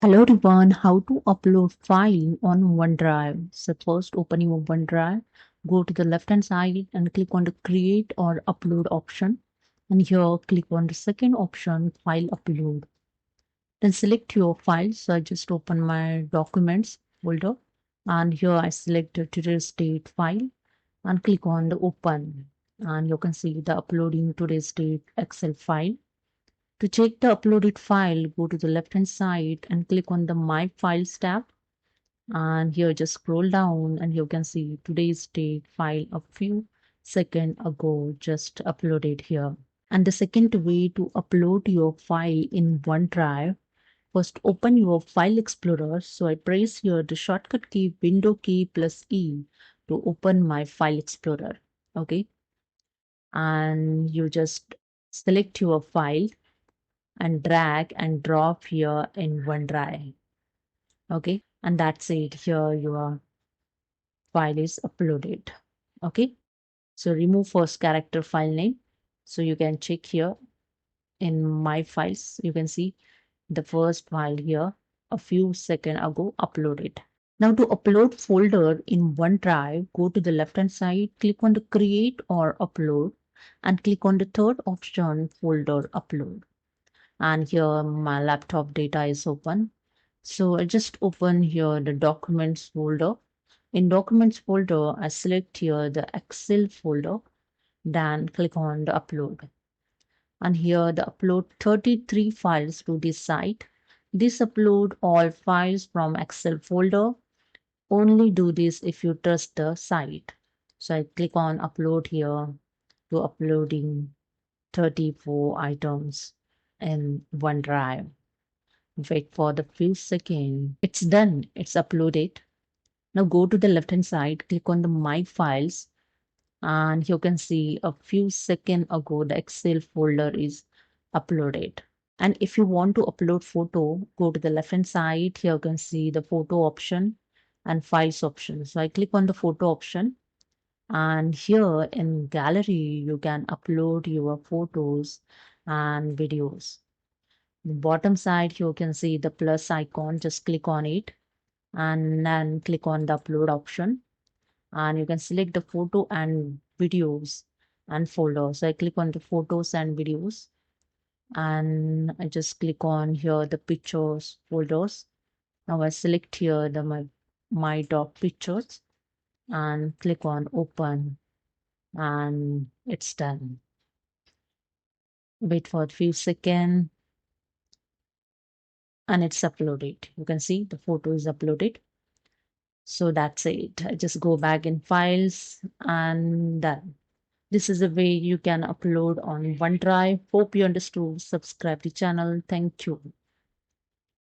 Hello everyone, how to upload file on OneDrive. So first open your OneDrive, go to the left hand side and click on the create or upload option. And here click on the second option, file upload. Then select your file. So I just open my documents folder and here I select the today's date file and click on the open. And you can see the uploading today's date Excel file. To check the uploaded file, go to the left hand side and click on the My Files tab. And here just scroll down and you can see today's date file a few seconds ago just uploaded here. And the second way to upload your file in OneDrive, first open your File Explorer. So I press here the shortcut key Window key plus E to open my File Explorer. Okay. And you just select your file and drag and drop here in OneDrive. Okay, and that's it. Here your file is uploaded. Okay, so remove first character file name. So you can check here in my files. You can see the first file here a few seconds ago uploaded. Now to upload folder in OneDrive, go to the left hand side, click on the create or upload and click on the third option folder upload. And here my laptop data is open. So I just open here the documents folder. In documents folder, I select here the Excel folder, then click on the upload. And here the upload 33 files to this site. This upload all files from Excel folder. Only do this if you trust the site. So I click on upload here to uploading 34 items in OneDrive. Wait for the few seconds. It's done. It's uploaded. Now go to the left hand side, click on the My Files, and you can see a few seconds ago the Excel folder is uploaded. And if you want to upload photo, go to the left hand side. Here you can see the photo option and files option. So I click on the photo option, and here in gallery you can upload your photos and videos. The bottom side you can see the plus icon, just click on it and then click on the upload option and you can select the photo and videos and folder. So I click on the photos and videos and I just click on here the pictures folders. Now I select here the my dog pictures and click on open and it's done. Wait for a few seconds and it's uploaded. You can see the photo is uploaded. So that's it. I just go back in files and done. This is a way you can upload on OneDrive. Hope you understood. Subscribe the channel. Thank you.